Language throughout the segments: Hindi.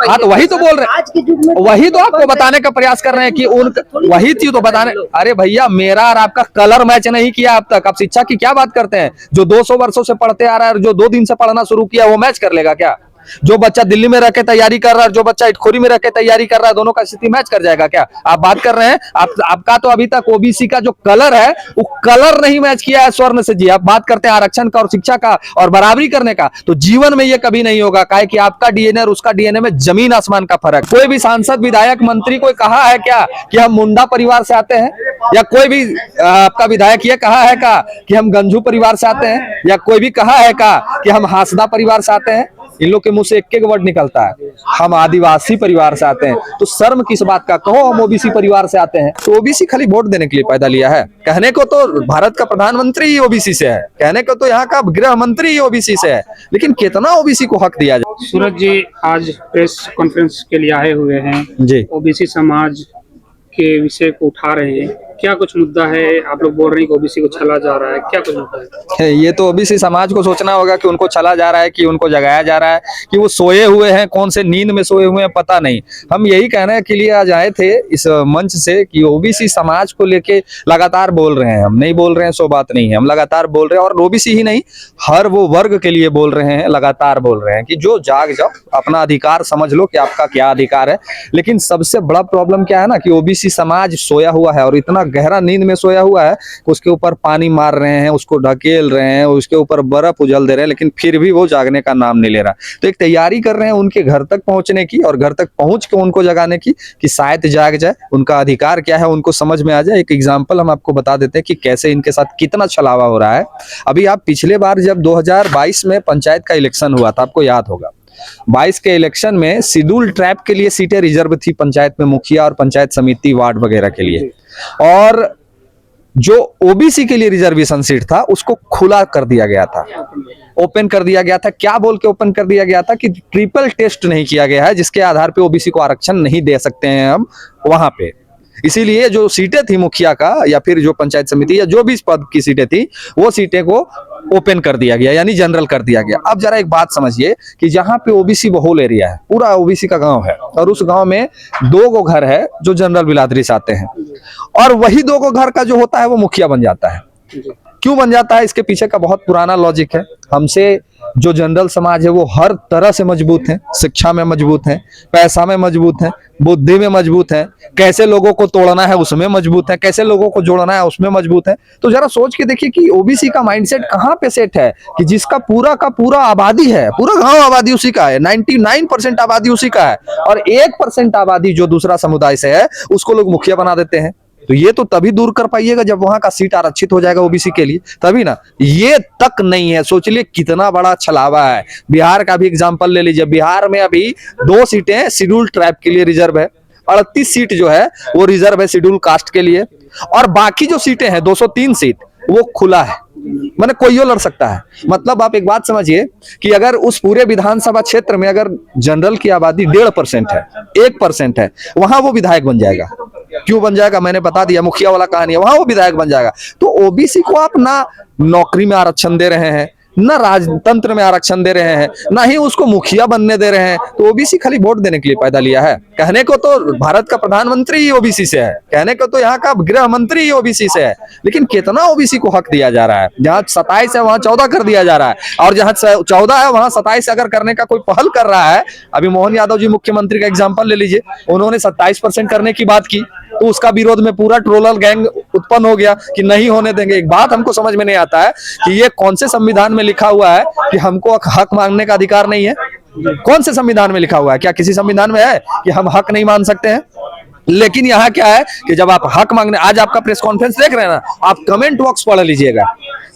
हाँ तो वही तो बोल रहे हैं, वही तो आपको बताने का प्रयास कर रहे हैं कि उन वही चीज तो बताने। अरे भैया, मेरा और आपका कलर मैच नहीं किया अब तक। आप शिक्षा की क्या बात करते हैं? जो 200 वर्षों से पढ़ते आ रहा है और जो 2 दिन से पढ़ना शुरू किया वो मैच कर लेगा क्या? जो बच्चा दिल्ली में रह के तैयारी कर रहा है और जो बच्चा इटखोरी में रह के तैयारी कर रहा है, दोनों का स्थिति मैच कर जाएगा क्या? आप बात कर रहे हैं, आपका तो अभी तक ओबीसी का जो कलर है वो कलर नहीं मैच किया है स्वर्ण से जी। आप बात करते हैं आरक्षण का और शिक्षा का और बराबरी करने का, तो जीवन में ये कभी नहीं होगा। काहे कि आपका डीएनए और उसका डीएनए में जमीन आसमान का फर्क। कोई भी सांसद, विधायक, मंत्री कोई कहा है क्या कि हम मुंडा परिवार से आते हैं? या कोई भी आपका विधायक ये कहा है का कि हम गंजू परिवार से आते हैं? या कोई भी कहा है का कि हम हासदा परिवार से आते हैं? इन लोग के मुंह से एक एक वर्ड निकलता है, हम आदिवासी परिवार से आते हैं। तो शर्म किस बात का? कहो हम ओबीसी परिवार से आते हैं। तो ओबीसी खाली वोट देने के लिए पैदा लिया है? कहने को तो भारत का प्रधानमंत्री ही ओबीसी से है, कहने को तो यहाँ का गृह मंत्री ही ओबीसी से है, लेकिन कितना ओबीसी को हक दिया जाए? सूरज जी आज प्रेस कॉन्फ्रेंस के लिए आए हुए हैं जी, ओबीसी समाज के विषय को उठा रहे हैं, क्या कुछ मुद्दा है? आप लोग बोल रहे हैं कि ओबीसी को छला जा रहा है, क्या कुछ मुद्दा है? ये तो ओबीसी समाज को सोचना होगा कि उनको छला जा रहा है कि उनको जगाया जा रहा है कि वो सोए हुए हैं, कौन से नींद में सोए हुए हैं पता नहीं। हम यही कहने के लिए आज आए थे इस मंच से कि ओबीसी समाज को लेके लगातार बोल रहे हैं। हम नहीं बोल रहे हैं सो बात नहीं है, हम लगातार बोल रहे हैं और ओबीसी ही नहीं हर वो वर्ग के लिए बोल रहे हैं, लगातार बोल रहे हैं कि जो जाग जाओ, अपना अधिकार समझ लो कि आपका क्या अधिकार है। लेकिन सबसे बड़ा प्रॉब्लम क्या है ना कि ओबीसी समाज सोया हुआ है और इतना गहरा नींद में सोया हुआ है, उसके ऊपर पानी मार रहे हैं, उसको ढकेल रहे हैं, उसके ऊपर बर्फ उजल दे रहे हैं, लेकिन फिर भी वो जागने का नाम नहीं ले रहा। तो एक तैयारी कर रहे हैं उनके घर तक पहुंचने की और घर तक पहुंच के उनको जगाने की कि शायद जाग जाए, उनका अधिकार क्या है उनको समझ में आ जाए। एक एग्जाम्पल हम आपको बता देते हैं कि कैसे इनके साथ कितना छलावा हो रहा है। अभी आप पिछले बार जब 2022 में पंचायत का इलेक्शन हुआ था, आपको याद होगा, 22 के इलेक्शन में शेड्यूल ट्राइब के लिए सीटें रिजर्व थी पंचायत में, मुखिया और पंचायत समिति वार्ड वगैरह के लिए, और जो ओबीसी के लिए रिजर्वेशन सीट था उसको खुला कर दिया गया था, ओपन कर दिया गया था। क्या बोल के ओपन कर दिया गया था कि ट्रिपल टेस्ट नहीं किया गया है जिसके आधार पे ओबीसी को आरक्षण नहीं दे सकते हैं हम वहां पे। इसीलिए जो सीटें थी मुखिया का या फिर जो पंचायत समिति या जो भी पद की सीटें थी वो सीटें को ओपन कर दिया गया, यानी जनरल कर दिया गया। अब जरा एक बात समझिए कि जहां पे ओबीसी बहुल एरिया है, पूरा ओबीसी का गांव है और उस गांव में 2 घर है जो जनरल बिरादरी से आते हैं और वही 2 घर का जो होता है वो मुखिया बन जाता है। क्यों बन जाता है? इसके पीछे का बहुत पुराना लॉजिक है। हमसे जो जनरल समाज है वो हर तरह से मजबूत है, शिक्षा में मजबूत है, पैसा में मजबूत है, बुद्धि में मजबूत है, कैसे लोगों को तोड़ना है उसमें मजबूत है, कैसे लोगों को जोड़ना है उसमें मजबूत है। तो जरा सोच के देखिए कि ओबीसी का माइंडसेट कहाँ पे सेट है कि जिसका पूरा का पूरा आबादी है, पूरा गांव आबादी उसी का है, 99% आबादी उसी का है और 1% आबादी जो दूसरा समुदाय से है उसको लोग मुखिया बना देते हैं। तो ये तो तभी दूर कर पाइएगा जब वहां का सीट आरक्षित हो जाएगा ओबीसी के लिए, तभी ना। ये तक नहीं है, सोच लिए कितना बड़ा छलावा है। बिहार का भी एग्जांपल ले लीजिए, बिहार में अभी 2 सीटें शेड्यूल ट्राइब के लिए रिजर्व है, 38 सीट जो है वो रिजर्व है शेड्यूल कास्ट के लिए और बाकी जो सीटें हैं 203 सीट वो खुला है, माने कोई लड़ सकता है। मतलब आप एक बात समझिए कि अगर उस पूरे विधानसभा क्षेत्र में अगर जनरल की आबादी 1.5% है, 1% है, वहां वो विधायक बन जाएगा। क्यों बन जाएगा? मैंने बता दिया, मुखिया वाला कहानी है, वहां वो विधायक बन जाएगा। तो ओबीसी को आप ना नौकरी में आरक्षण दे रहे हैं, ना राजतंत्र में आरक्षण दे रहे हैं, ना ही उसको मुखिया बनने दे रहे हैं। तो ओबीसी खाली वोट देने के लिए पैदा लिया है। कहने को तो भारत का प्रधानमंत्री ही ओबीसी से है, कहने को तो यहाँ का गृह मंत्री ही ओबीसी से है, लेकिन कितना ओबीसी को हक दिया जा रहा है? जहाँ 27 है वहां 14 कर दिया जा रहा है और जहाँ 14 है वहां 27 अगर करने का कोई पहल कर रहा है। अभी मोहन यादव जी मुख्यमंत्री का एग्जाम्पल ले लीजिए, उन्होंने 27% करने की बात की तो उसका विरोध में पूरा ट्रोलर गैंग उत्पन्न हो गया कि नहीं होने देंगे। एक बात हमको समझ में नहीं आता है कि ये कौन से संविधान में लिखा हुआ है कि हमको हक मांगने का अधिकार नहीं है? कौन से संविधान में लिखा हुआ है? क्या किसी संविधान में है कि हम हक नहीं मान सकते हैं? लेकिन यहाँ क्या है कि जब आप हक मांगने, आज आपका प्रेस कॉन्फ्रेंस देख रहे हैं ना, आप कमेंट बॉक्स पढ़ लीजिएगा,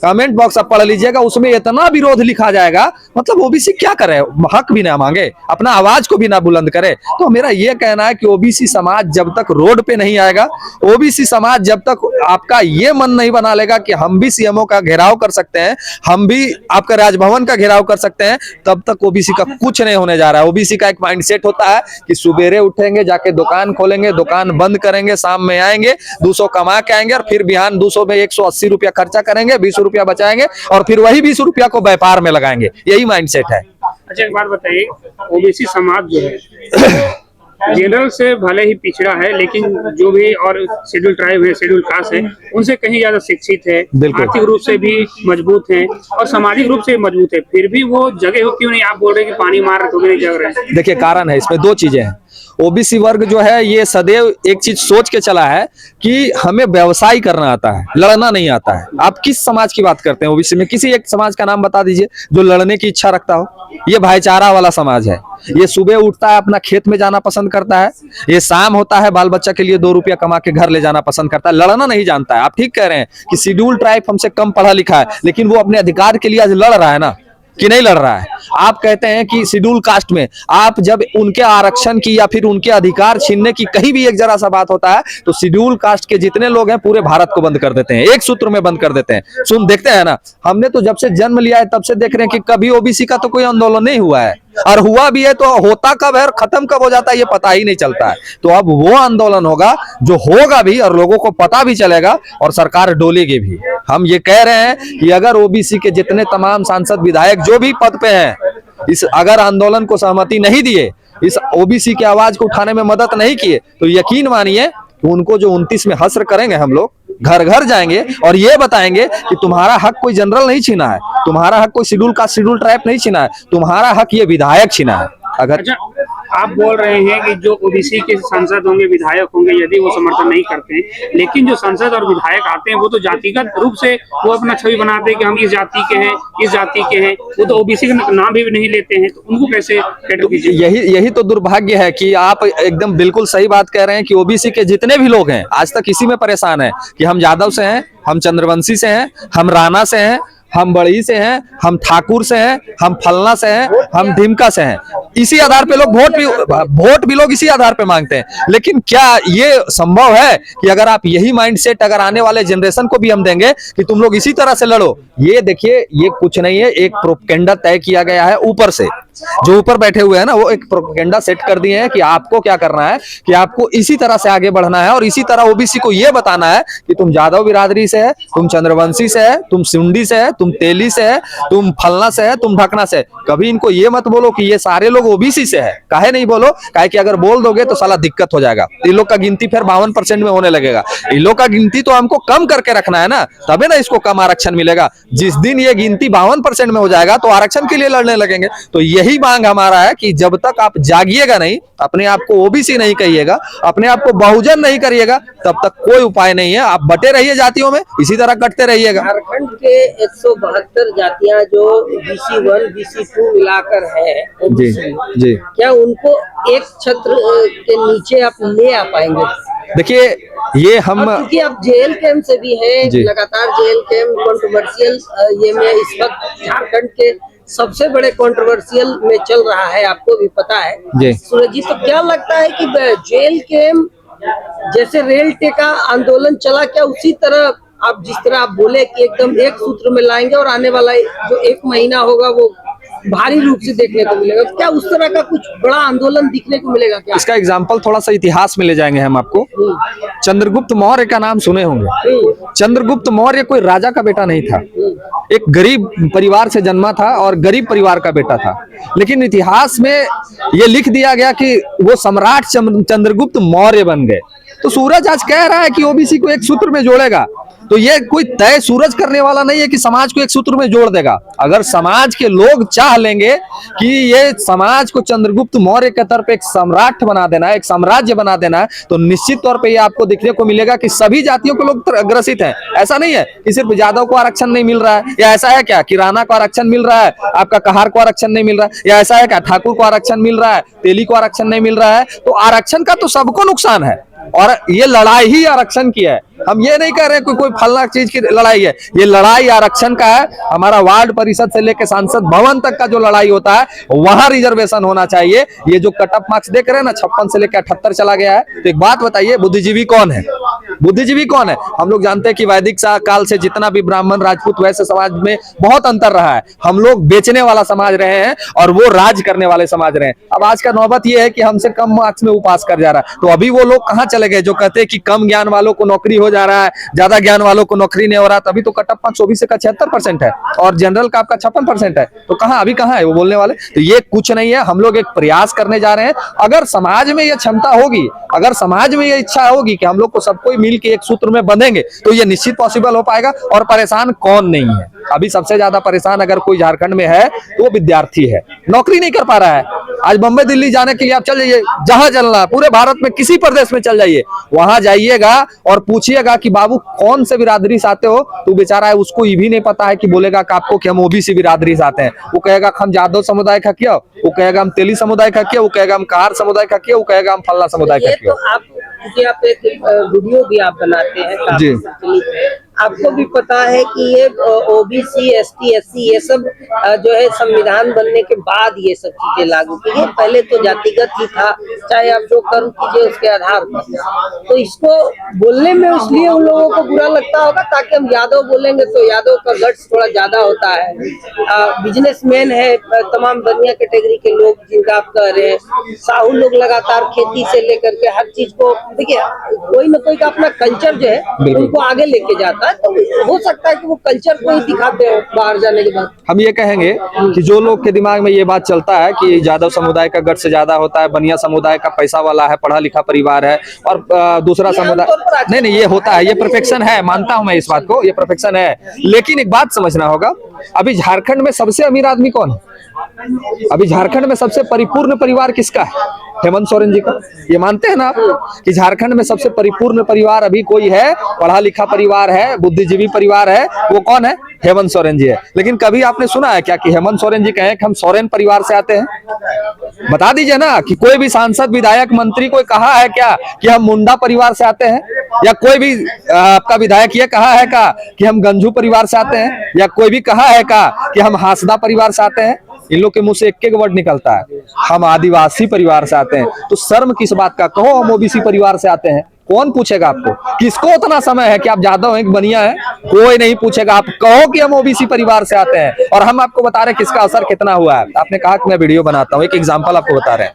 कमेंट बॉक्स आप पढ़ लीजिएगा, उसमें इतना विरोध लिखा जाएगा। मतलब ओबीसी क्या करे? हक भी ना मांगे, अपना आवाज को भी ना बुलंद करे। तो मेरा ये कहना है कि ओबीसी समाज जब तक रोड पे नहीं आएगा, ओबीसी समाज जब तक आपका ये मन नहीं बना लेगा कि हम भी सीएमओ का घेराव कर सकते हैं, हम भी आपका राजभवन का घेराव कर सकते हैं, तब तक ओबीसी का कुछ नहीं होने जा रहा है। ओबीसी का एक माइंडसेट होता है कि सुबेरे उठेंगे, जाके दुकान खोलेंगे, दुकान बंद करेंगे, शाम में आएंगे, 200 कमा के आएंगे और फिर बिहान 200 में 180 रुपया खर्चा करेंगे, 20 रुपया बचाएंगे और फिर वही 20 रुपया को व्यापार में लगाएंगे। यही माइंडसेट है। अच्छा, एक बात बताइए, ओबीसी समाज जो है जनरल से भले ही पिछड़ा है, लेकिन जो भी और शेड्यूल ट्राइब है, शेड्यूल कास्ट है, उनसे कहीं ज्यादा शिक्षित है, बिल्कुल। आर्थिक रूप से भी मजबूत है और सामाजिक रूप से भी मजबूत है, फिर भी वो जगह हो क्यों नहीं? आप बोल रहे हैं कि पानी मार रहे तो भी नहीं जग रहे। देखिए कारण है इसमें, दो चीजें हैं। ओबीसी वर्ग जो है ये सदैव एक चीज सोच के चला है कि हमें व्यवसाय करना आता है, लड़ना नहीं आता है। आप किस समाज की बात करते हैं ओबीसी में? किसी एक समाज का नाम बता दीजिए जो लड़ने की इच्छा रखता हो। ये भाईचारा वाला समाज है। ये सुबह उठता है, अपना खेत में जाना पसंद करता है, ये शाम होता है बाल बच्चा के लिए 2 रुपया कमा के घर ले जाना पसंद करता है, लड़ना नहीं जानता है। आप ठीक कह रहे हैं कि शेड्यूल ट्राइब हमसे कम पढ़ा लिखा है, लेकिन वो अपने अधिकार के लिए आज लड़ रहा है ना, कि नहीं लड़ रहा है? आप कहते हैं कि शेड्यूल कास्ट में आप जब उनके आरक्षण की या फिर उनके अधिकार छीनने की कहीं भी एक जरा सा बात होता है तो शेड्यूल कास्ट के जितने लोग हैं पूरे भारत को बंद कर देते हैं, एक सूत्र में बंद कर देते हैं। सुन, देखते हैं ना, हमने तो जब से जन्म लिया है तब से देख रहे हैं कि कभी ओबीसी का तो कोई आंदोलन नहीं हुआ है, और हुआ भी है तो होता कब है और खत्म कब हो जाता है ये पता ही नहीं चलता है। तो अब वो आंदोलन होगा जो होगा भी और लोगों को पता भी चलेगा और सरकार डोलेगी भी। हम ये कह रहे हैं कि अगर ओबीसी के जितने तमाम सांसद विधायक जो भी पद पे हैं, इस अगर आंदोलन को सहमति नहीं दिए, इस ओबीसी की आवाज को उठाने में मदद नहीं किए, तो यकीन मानिए कि उनको जो 29 में हश्र करेंगे, हम लोग घर घर जाएंगे और ये बताएंगे कि तुम्हारा हक कोई जनरल नहीं छीना है, तुम्हारा हक कोई शेड्यूल कास्ट शेड्यूल ट्राइब नहीं छीना है, तुम्हारा हक ये विधायक छीना है। अगर अच्छा, आप बोल रहे हैं कि जो ओबीसी के सांसद होंगे, विधायक होंगे, यदि वो समर्थन नहीं करते हैं, लेकिन जो सांसद और विधायक आते हैं वो तो जातिगत रूप से वो अपना छवि बनाते हैं कि हम इस जाति के हैं, इस जाति के हैं, वो तो ओबीसी का नाम भी नहीं लेते हैं, तो उनको कैसे कैटर कीजिए? यही तो दुर्भाग्य है कि आप एकदम बिल्कुल सही बात कह रहे हैं कि ओबीसी के जितने भी लोग हैं आज तक इसी में परेशान है कि हम यादव से हैं, हम चंद्रवंशी से हैं, हम राणा से हैं, हम बड़ी से हैं, हम ठाकुर से हैं, हम फलना से हैं, हम ढिमका से हैं। इसी आधार पे लोग वोट भी लोग इसी आधार पे मांगते हैं। लेकिन क्या ये संभव है कि अगर आप यही माइंडसेट अगर आने वाले जनरेशन को भी हम देंगे कि तुम लोग इसी तरह से लड़ो? ये देखिए, ये कुछ नहीं है, एक प्रोपेगेंडा तय किया गया है ऊपर से। जो ऊपर बैठे हुए हैं ना, वो एक प्रोपेगेंडा सेट कर दिए हैं कि आपको क्या करना है, कि आपको इसी तरह से आगे बढ़ना है और इसी तरह ओबीसी को ये बताना है कि तुम यादव बिरादरी से है, तुम चंद्रवंशी से है, तुम सिंडी से है, तुम तेली से है, तुम फलना से है, तुम ढकना से है। कभी इनको ये मत बोलो कि ये सारे लोग ओबीसी से है। काहे नहीं बोलो? काहे कि अगर बोल दोगे तो साला दिक्कत हो जाएगा। इन लोग का गिनती फिर 52% में होने लगेगा। इन लोग का गिनती तो हमको कम करके रखना है ना, तबे ना इसको कम आरक्षण मिलेगा। जिस दिन ये गिनती 52% में हो जाएगा तो आरक्षण के लिए लड़ने लगेंगे। तो यही मांग हमारा है कि जब तक आप जागिएगा नहीं, अपने आप को ओबीसी नहीं कहिएगा, अपने आप को बहुजन नहीं करिएगा, तब तक कोई उपाय नहीं है। आप बटे रहिए जातियों में, इसी तरह कटते रहिएगा। झारखंड के 172 जातियां जो BC1 BC2 मिलाकर है जी जी, क्या उनको एक छत्र के नीचे आप ले आ पाएंगे? देखिए ये हम और क्योंकि आप जेल कैंप से भी हैं, जी। लगातार जेल कैंप कंट्रोवर्शियल ये में इस वक्त झारखंड के सबसे बड़े कंट्रोवर्शियल में चल रहा है, आपको भी पता है जी। सूरज जी, तो क्या लगता है कि जेल कैंप जैसे रेल टेका आंदोलन चला, क्या उसी तरह आप जिस तरह आप बोले कि एकदम एक सूत्र में लाएंगे और आने वाला जो 1 महीना होगा वो भारी रूप से देखने को मिलेगा? क्या उस तरह का कुछ बड़ा आंदोलन दिखने को मिलेगा क्या? इसका एग्जाम्पल थोड़ा सा इतिहास में ले जाएंगे हम आपको। चंद्रगुप्त मौर्य का नाम सुने होंगे। चंद्रगुप्त मौर्य कोई राजा का बेटा नहीं था, एक गरीब परिवार से जन्मा था और गरीब परिवार का बेटा था। लेकिन इतिहास में ये लिख दिया गया कि वो सम्राट चंद्रगुप्त मौर्य बन गए। तो सूरज आज कह रहा है कि ओबीसी को एक सूत्र में जोड़ेगा, तो ये कोई तय सूरज करने वाला नहीं है कि समाज को एक सूत्र में जोड़ देगा। अगर समाज के लोग चाह लेंगे कि ये समाज को चंद्रगुप्त मौर्य के तरफ एक सम्राट बना देना है, एक साम्राज्य बना देना है, तो निश्चित तौर पे ये आपको देखने को मिलेगा कि सभी जातियों के लोग ग्रसित हैं। ऐसा नहीं है कि सिर्फ यादव को आरक्षण नहीं मिल रहा है, या ऐसा है क्या कि राणा को आरक्षण मिल रहा है, आपका कहार को आरक्षण नहीं मिल रहा है, या ऐसा है क्या ठाकुर को आरक्षण मिल रहा है, तेली को आरक्षण नहीं मिल रहा है। तो आरक्षण का तो सबको नुकसान है और ये लड़ाई ही आरक्षण की है। हम ये नहीं कह रहे कि कोई फलना चीज की लड़ाई है, ये लड़ाई आरक्षण का है। हमारा वार्ड परिषद से लेकर सांसद भवन तक का जो लड़ाई होता है वहां रिजर्वेशन होना चाहिए। ये जो कट ऑफ मार्क्स देख रहे हैं ना, 56 से लेकर 78 चला गया है, तो एक बात बताइए, बुद्धिजीवी कौन है? बुद्धिजीवी कौन है? हम लोग जानते हैं कि वैदिक काल से जितना भी ब्राह्मण राजपूत वैसे समाज में बहुत अंतर रहा है। हम लोग बेचने वाला समाज रहे हैं और वो राज करने वाले समाज रहे हैं। अब आज का नौबत ये है कि हमसे कम मार्क्स में वो पास कर जा रहा है। तो अभी वो लोग कहाँ चले गए जो कहते हैं कि कम ज्ञान वालों को नौकरी हो जा रहा है, ज्यादा ज्ञान वालों को नौकरी नहीं हो रहा। तभी तो कट ऑफ मार्क्स ओबीसी का 76% है और जनरल का आपका 56% है। तो कहाँ अभी कहाँ है वो बोलने वाले? तो ये कुछ नहीं है। हम लोग एक प्रयास करने जा रहे हैं। अगर समाज में ये क्षमता होगी, अगर समाज में ये इच्छा होगी कि हम लोग को सबको मिल के एक सूत्र में बंधेंगे तो ये निश्चित पॉसिबल हो पाएगा। और परेशान कौन नहीं है? अभी सबसे ज्यादा परेशान अगर कोई झारखंड में है तो वो विद्यार्थी है, नौकरी नहीं कर पा रहा है। आज बम्बई दिल्ली जाने के लिए आप चल जाइए, जहां चलना पूरे भारत में किसी प्रदेश में चल जाइए, वहां जाइएगा और पूछिएगा कि बाबू कौन से बिरादरी से आते हो, तो बेचारा है उसको ये भी नहीं पता है कि बोलेगा कि आपको कि हम ओबीसी बिरादरी से आते हैं। वो कहेगा हम यादव समुदाय का किया, वो कहेगा हम तेली समुदाय का किया, वो कहेगा हम कार समुदाय का किया, वो कहेगा हम फल्ला समुदाय का किया। तो आप क्योंकि आप एक वीडियो भी आप बनाते हैं काफी जी। प्रचलित है, आपको भी पता है कि ये ओबीसी एसटी एससी ये सब जो है संविधान बनने के बाद ये सब चीजें लागू की गई। पहले तो जातिगत ही था, चाहे आप जो कर्म कीजिए उसके आधार पर। तो इसको बोलने में इसलिए उन लोगों को बुरा लगता होगा ताकि हम यादव बोलेंगे तो यादव का गट्स थोड़ा ज्यादा होता है। बिजनेसमैन है, तमाम दुनिया कैटेगरी के लोग जिनका आप कह रहे हैं, साहू लोग लगातार खेती से लेकर के हर चीज को, देखिए कोई ना कोई का अपना कल्चर जो है उनको आगे लेके जाता है। तो हो सकता है कि वो कल्चर को ही दिखाते हो बाहर जाने के बाद। हम ये कहेंगे कि जो लोग के दिमाग में ये बात चलता है कि यादव समुदाय का गट से ज्यादा होता है, बनिया समुदाय का पैसा वाला है, पढ़ा लिखा परिवार है, और दूसरा समुदाय नहीं ये होता है, ये परफेक्शन है, मानता हूं मैं इस बात को, ये परफेक्शन है। लेकिन एक बात समझना होगा, अभी झारखंड में सबसे अमीर आदमी कौन है? अभी झारखंड में सबसे परिपूर्ण परिवार किसका है? हेमंत सोरेन जी का। ये मानते हैं ना आप कि झारखंड में सबसे परिपूर्ण परिवार अभी कोई है, पढ़ा लिखा परिवार है, बुद्धिजीवी परिवार है, वो कौन है? हेमंत सोरेन जी है। लेकिन कभी आपने सुना है क्या कि हेमंत सोरेन जी कहें कि हम सोरेन परिवार से आते हैं? बता दीजिए ना कि कोई भी सांसद विधायक मंत्री कोई कहा है क्या कि हम मुंडा परिवार से आते हैं? या कोई भी आपका विधायक ये कहा है का कि हम गंजू परिवार से आते हैं? या कोई भी कहा है का कि हम हासदा परिवार से आते हैं? इन लोग के मुंह से एक एक वर्ड निकलता है, हम आदिवासी परिवार से आते हैं। तो शर्म किस बात का? कहो हम ओबीसी परिवार से आते हैं, कौन पूछेगा आपको? किसको उतना समय है कि आप यादव हैं, बनिया है? कोई नहीं पूछेगा। आप कहो कि हम ओबीसी परिवार से आते हैं और हम आपको बता रहे हैं किसका असर कितना हुआ है। आपने कहा कि मैं वीडियो बनाता हूं, एक एग्जांपल आपको बता रहे हैं।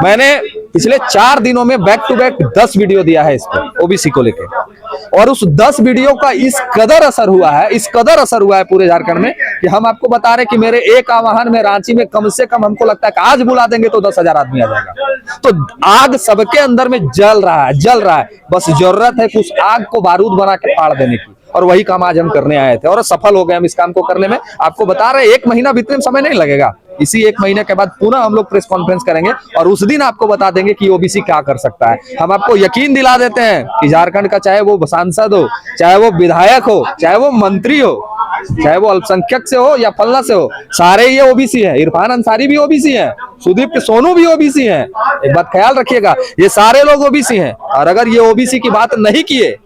मैंने पिछले 4 दिनों में बैक टू बैक 10 वीडियो दिया है इस पर ओबीसी को लेके, और उस 10 वीडियो का इस कदर असर हुआ है, इस कदर असर हुआ है पूरे झारखंड में कि हम आपको बता रहे कि मेरे एक आह्वान में रांची में कम से कम हमको लगता है कि आज बुला देंगे तो 10,000 आदमी आ जाएगा। तो आग सबके अंदर में जल रहा है, जल रहा है, बस जरूरत है कि उस आग को बारूद बना के फाड़ देने की। और वही काम आज हम करने आए थे और सफल हो गए हम इस काम को करने में। आपको बता रहे 1 महीना बीतने में समय नहीं लगेगा। इसी 1 महीने के बाद पुनः हम लोग प्रेस कॉन्फ्रेंस करेंगे और उस दिन आपको बता देंगे कि ओबीसी क्या कर सकता है। हम आपको यकीन दिला देते हैं कि झारखंड का चाहे वो सांसद हो, चाहे वो विधायक हो, चाहे वो मंत्री हो, चाहे वो अल्पसंख्यक से हो या फल्ला से हो, सारे ये ओबीसी है। इरफान अंसारी भी ओबीसी है, सुदीप सोनू भी ओबीसी है। एक बात ख्याल रखिएगा, ये सारे लोग ओबीसी हैं। और अगर ये ओबीसी की बात नहीं किए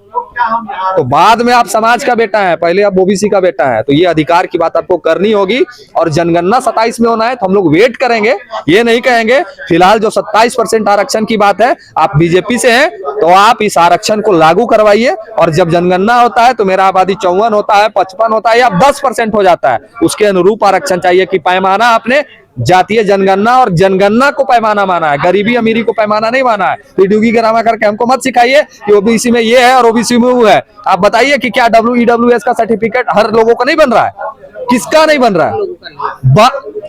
तो बाद में आप समाज का बेटा है, पहले आप ओबीसी का बेटा है। तो ये अधिकार की बात आपको करनी होगी। और जनगणना 27 में होना है तो हम लोग वेट करेंगे, ये नहीं कहेंगे। फिलहाल जो 27% आरक्षण की बात है, आप बीजेपी से हैं तो आप इस आरक्षण को लागू करवाइए। और जब जनगणना होता है तो मेरा आबादी 54 होता है, 55 होता है या 10% हो जाता है, उसके अनुरूप आरक्षण चाहिए। कि पैमाना आपने जातीय जनगणना और जनगणना को पैमाना माना है, गरीबी अमीरी को पैमाना नहीं माना है। तो ड्यूगी ड्रामा करके हमको मत सिखाइए कि ओबीसी में ये है और ओबीसी में वो है। आप बताइए कि क्या WEWS का सर्टिफिकेट हर लोगों को नहीं बन रहा है? किसका नहीं बन रहा है?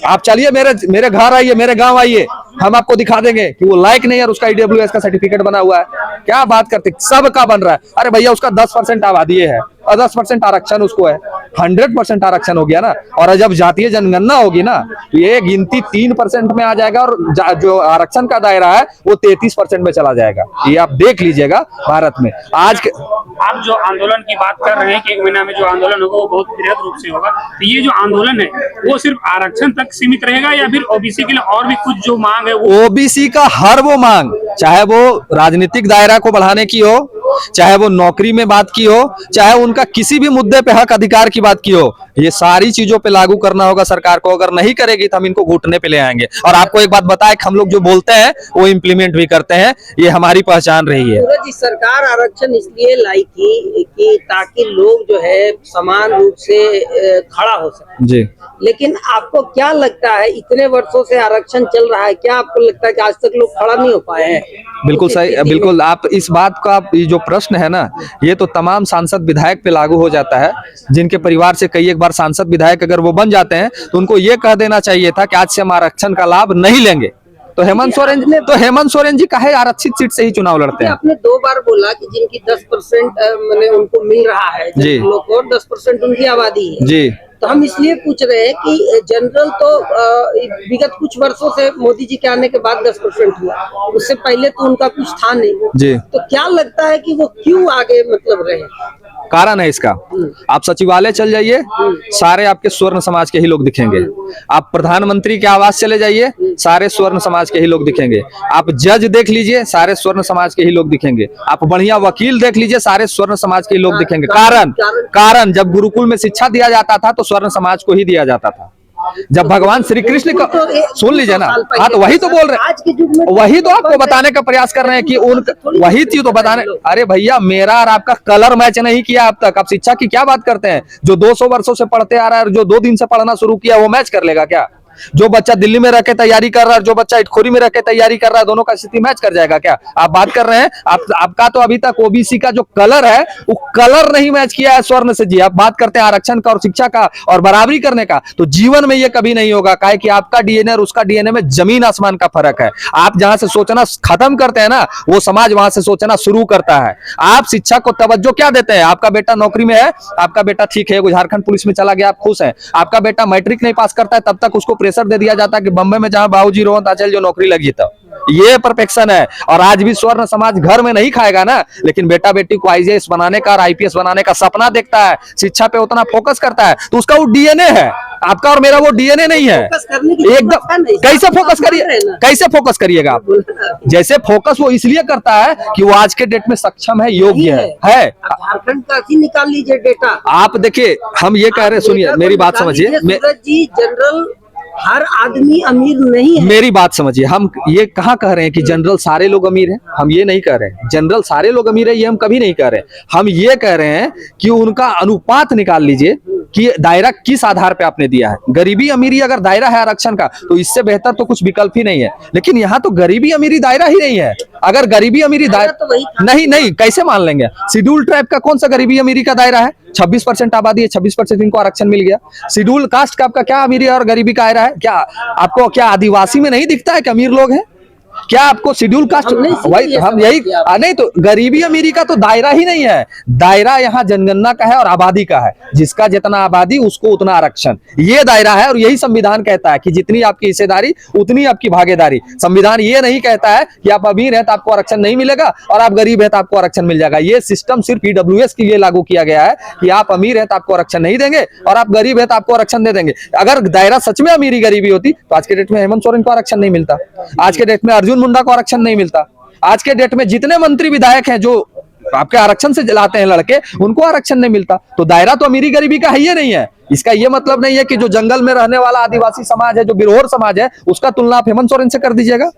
आप चलिए मेरे घर आइए, मेरे गांव आइए, हम आपको दिखा देंगे कि वो लायक नहीं है और उसका EWS का सर्टिफिकेट बना हुआ है। क्या बात करते, सबका बन रहा है। अरे भैया उसका 10% आबादी है और 10% आरक्षण उसको है, 100% आरक्षण हो गया ना। और जब जातीय जनगणना होगी ना तो ये गिनती 3% में आ जाएगा और जो आरक्षण का दायरा है वो 33% में चला जाएगा। ये आप देख लीजिएगा भारत में आज के। आप जो आंदोलन की बात कर रहे हैं कि 1 महीना में जो आंदोलन होगा वो बहुत बृहद रूप से होगा, तो ये जो आंदोलन है वो सिर्फ आरक्षण तक सीमित रहेगा या फिर ओबीसी के लिए और भी कुछ जो मांग है वो? ओबीसी का हर वो मांग, चाहे वो राजनीतिक दायरा को बढ़ाने की हो, चाहे वो नौकरी में बात की हो, चाहे उनका किसी भी मुद्दे पे हक अधिकार की बात की हो, ये सारी चीजों पे लागू करना होगा सरकार को। अगर नहीं करेगी तो हम इनको घुटने पे ले आएंगे। और आपको एक बात बताए कि हम लोग जो बोलते हैं वो इम्प्लीमेंट भी करते हैं, ये हमारी पहचान रही है। सूरज जी, सरकार आरक्षण इसलिए लाई थी कि ताकि लोग जो है समान रूप से खड़ा हो सके जी, लेकिन आपको क्या लगता है, इतने वर्षों से आरक्षण चल रहा है, क्या आपको लगता है कि आज तक लोग खड़ा नहीं हो पाए हैं? बिल्कुल सही, बिल्कुल। आप इस बात का, ये जो प्रश्न है ना, ये तो तमाम सांसद विधायक पे लागू हो जाता है, जिनके परिवार से कई एक बार सांसद विधायक अगर वो बन जाते हैं तो उनको ये कह देना चाहिए था कि आज से हम आरक्षण का लाभ नहीं लेंगे। तो हेमंत सोरेन जी काहे आरक्षित सीट से ही चुनाव लड़ते हैं? आपने 2 बार बोला कि जिनकी 10% मैंने उनको मिल रहा है, जी, लोग और 10% उनकी आबादी है जी, तो हम इसलिए पूछ रहे हैं कि जनरल तो विगत कुछ वर्षों से मोदी जी के आने के बाद 10% हुआ, उससे पहले तो उनका कुछ था नहीं जी। तो क्या लगता है कि वो क्यों आगे मतलब रहे? कारण है इसका, आप सचिवालय चल जाइए, सारे आपके स्वर्ण समाज के ही लोग दिखेंगे। आप प्रधानमंत्री के आवास चले जाइए, सारे स्वर्ण समाज के ही लोग दिखेंगे। आप जज देख लीजिए, सारे स्वर्ण समाज के ही लोग दिखेंगे। आप बढ़िया वकील देख लीजिए, सारे स्वर्ण समाज के ही लोग दिखेंगे। कारण जब गुरुकुल में शिक्षा दिया जाता था तो स्वर्ण समाज को ही दिया जाता था। जब भगवान श्री कृष्ण का, सुन लीजिए ना, हाँ तो वही तो बोल रहे हैं, वही तो आपको बताने का प्रयास कर रहे हैं कि उन, वही चीज तो बताने। अरे भैया, मेरा और आपका कलर मैच नहीं किया अब तक। आप शिक्षा की क्या बात करते हैं? जो 200 वर्षों से पढ़ते आ रहा है और जो 2 दिन से पढ़ना शुरू किया वो मैच कर लेगा क्या? जो बच्चा दिल्ली में रह के तैयारी कर रहा है और जो बच्चा इटखोरी में रह के तैयारी कर रहा है, दोनों का स्थिति मैच कर जाएगा क्या? आप बात कर रहे हैं, आपका तो अभी तक ओबीसी का जो कलर है वो कलर नहीं मैच किया है स्वर्ण से जी। आप बात करते हैं आरक्षण का और शिक्षा का और बराबरी करने का, तो जीवन में ये कभी नहीं होगा। काहे कि आपका डीएनए और उसका डीएनए में जमीन आसमान का फर्क है। आप जहां से सोचना खत्म करते हैं ना, वो समाज वहां से सोचना शुरू करता है। आप शिक्षा को तवज्जो क्या देते हैं? आपका बेटा नौकरी में है, आपका बेटा ठीक है, वो झारखंड पुलिस में चला गया, आप खुश हैं। आपका बेटा मैट्रिक नहीं पास करता है, तब तक उसको प्रेशर दे दिया जाता है कि बम्बई में जहां बाबूजी रोहन चल जो नौकरी लगी था। ये परफेक्शन है। और आज भी स्वर्ण समाज घर में नहीं खाएगा ना, लेकिन बेटा बेटी को आईएएस बनाने का और आईपीएस बनाने का सपना देखता है, शिक्षा पे उतना फोकस करता है, तो उसका वो डीएनए है। आपका और मेरा वो डीएनए नहीं है एकदम। कैसे फोकस करिए, कैसे फोकस करिएगा आप? जैसे फोकस वो इसलिए करता है कि वो आज के डेट में सक्षम है, योग्य है। झारखंड का ही निकाल लीजिए डेटा। आप देखिए, हम ये कह रहे हैं, सुनिए मेरी बात समझिए, सूरज जी, जनरल हर आदमी अमीर नहीं है। मेरी बात समझिए, हम ये कहाँ कह रहे हैं कि जनरल सारे लोग अमीर हैं? हम ये नहीं कह रहे हैं जनरल सारे लोग अमीर है, ये हम कभी नहीं कह रहे। हम ये कह रहे हैं कि उनका अनुपात निकाल लीजिए कि दायरा किस आधार पे आपने दिया है। गरीबी अमीरी अगर दायरा है आरक्षण का, तो इससे बेहतर तो कुछ विकल्प ही नहीं है। लेकिन यहाँ तो गरीबी अमीरी दायरा ही नहीं है। अगर गरीबी अमीरी दायरा तो नहीं, कैसे मान लेंगे? शेड्यूल ट्राइब का कौन सा गरीबी अमीरी का दायरा है? 26% आबादी है, 26% इनको आरक्षण मिल गया। शेड्यूल कास्ट का आपका क्या अमीरी और गरीबी का दायरा है? क्या आपको, क्या आदिवासी में नहीं दिखता है कि अमीर लोग हैं? क्या आपको शेड्यूल कास्ट, वही हम यही नहीं, तो गरीबी अमीरी का तो दायरा ही नहीं है। दायरा यहाँ जनगणना का है और आबादी का है। जिसका जितना आबादी उसको उतना आरक्षण, ये दायरा है। और यही संविधान कहता है कि जितनी आपकी हिस्सेदारी उतनी आपकी भागीदारी। संविधान ये नहीं कहता है कि आप अमीर हैं तो आपको आरक्षण नहीं मिलेगा और आप गरीब हैं तो आपको आरक्षण मिल जाएगा। ये सिस्टम सिर्फ ईडब्ल्यूएस के लिए लागू किया गया है कि आप अमीर हैं तो आपको आरक्षण नहीं देंगे और आप गरीब हैं तो आपको आरक्षण दे देंगे। अगर दायरा सच में अमीरी गरीबी होती तो आज के डेट में हेमंत सोरेन को आरक्षण नहीं मिलता, आज के डेट में अर्जुन मुंडा को आरक्षण नहीं मिलता, आज के डेट में जितने मंत्री विधायक हैं जो आपके आरक्षण से जलाते हैं लड़के, उनको आरक्षण नहीं मिलता। तो दायरा तो अमीरी गरीबी का है ही नहीं है। इसका ये मतलब नहीं है कि जो जंगल में रहने वाला आदिवासी समाज है, जो बिरहोर समाज है, उसका तुलना आप हेमंत सोरेन से कर दीजिएगा।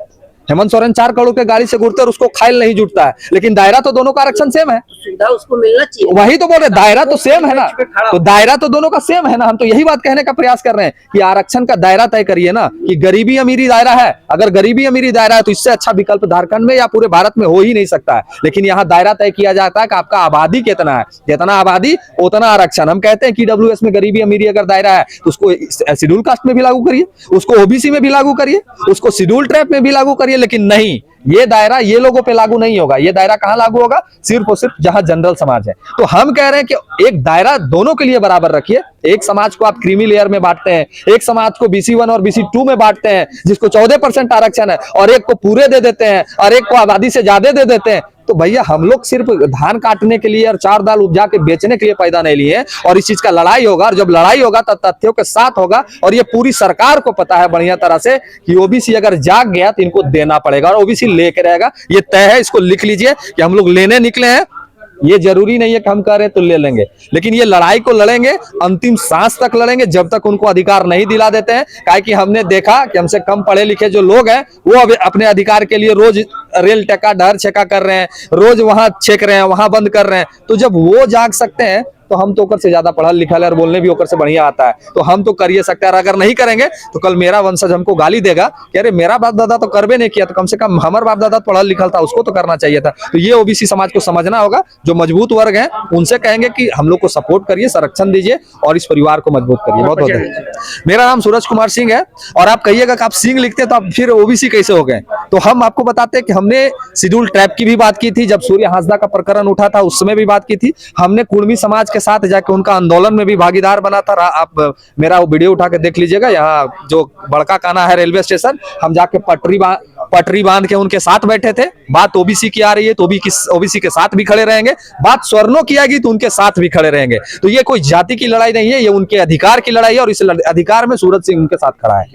हेमंत सोरेन 4 करोड़ के गाड़ी से घूरते और उसको खाइल नहीं जुटता है, लेकिन दायरा तो दोनों का आरक्षण सेम है। सुविधा उसको मिलना चाहिए। वही तो बोल रहे, दायरा तो सेम है ना, तो दायरा तो दोनों का सेम है ना। हम तो यही बात कहने का प्रयास कर रहे हैं कि आरक्षण का दायरा तय करिए ना, कि गरीबी अमीरी दायरा है। अगर गरीबी अमीरी दायरा है तो इससे अच्छा विकल्प झारखंड में या पूरे भारत में हो ही नहीं सकता है। लेकिन यहाँ दायरा तय किया जाता है कि आपका आबादी कितना है, जितना आबादी उतना आरक्षण। हम कहते हैं कि ईडब्ल्यूएस में गरीबी अमीरी अगर दायरा है तो उसको शेड्यूल कास्ट में भी लागू करिए, उसको ओबीसी में भी लागू करिए, उसको शेड्यूल ट्राइब में भी लागू करिए। लेकिन नहीं, ये दायरा ये लोगों पे लागू नहीं होगा। ये दायरा कहां लागू होगा? सिर्फ और सिर्फ जहां जनरल समाज है। तो हम कह रहे हैं कि एक दायरा दोनों के लिए बराबर रखिए। एक समाज को आप क्रीमी लेयर में बांटते हैं, एक समाज को BC1 और BC2 में बांटते हैं जिसको 14% आरक्षण है, और एक को पूरे दे देते हैं और एक को आबादी से ज्यादा दे देते हैं। तो भैया, हम लोग सिर्फ धान काटने के लिए और 4 दाल उपजा के बेचने के लिए पैदा नहीं लिए, और इस चीज का लड़ाई होगा। और जब लड़ाई होगा तो तथ्यों के साथ होगा। और ये पूरी सरकार को पता है बढ़िया तरह से कि ओबीसी अगर जाग गया तो इनको देना पड़ेगा और ओबीसी लेके रहेगा। ये तय है, इसको लिख लीजिए कि हम लोग लेने निकले हैं ये जरूरी नहीं है कि हम कह रहे हैं तो ले लेंगे, लेकिन ये लड़ाई को लड़ेंगे, अंतिम सांस तक लड़ेंगे, जब तक उनको अधिकार नहीं दिला देते हैं। काहे कि हमने देखा कि हमसे कम पढ़े लिखे जो लोग हैं वो अब अपने अधिकार के लिए रोज रेल टेका डर छेका कर रहे हैं, रोज वहां छेक रहे हैं, वहां बंद कर रहे हैं। तो जब वो जाग सकते हैं तो हम तो ओकर से ज्यादा पढ़ा लिखा है और बोलने भी ओकर से बढ़िया आता है, तो हम तो करिए सकते हैं। और अगर नहीं करेंगे तो कल मेरा वंशज हमको गाली देगा कि अरे मेरा बाप दादा तो करबे नहीं किया, तो कम से कम हमारा बाप दादा पढ़ा लिखा था, उसको तो करना चाहिए था। तो ये ओबीसी समाज को समझना होगा, जो मजबूत वर्ग है उनसे कहेंगे कि हम लोग को सपोर्ट करिए, संरक्षण दीजिए और इस परिवार को मजबूत करिए। बहुत बहुत धन्यवाद। मेरा नाम सूरज कुमार सिंह है और आप कहिएगा कि आप सिंह लिखते तो आप फिर ओबीसी कैसे हो गए, तो हम आपको बताते हैं कि हमने शेड्यूल ट्राइब की भी बात की थी, जब सूर्य हांसदा का प्रकरण उठा था उस समय भी बात की थी। हमने कुर्मी समाज के साथ जाके उनका आंदोलन में भी भागीदार बना था। आप मेरा वो वीडियो उठा के देख लीजिएगा, यहाँ जो बड़का काना है रेलवे स्टेशन, हम जाके पटरी बांध के उनके साथ बैठे थे। बात ओबीसी की आ रही है तो ओबीसी के साथ भी खड़े रहेंगे, बात स्वर्णों की आएगी तो उनके साथ भी खड़े रहेंगे। तो ये कोई जाति की लड़ाई नहीं है, ये उनके अधिकार की लड़ाई है और इस अधिकार में सूरज सिंह उनके साथ खड़ा है।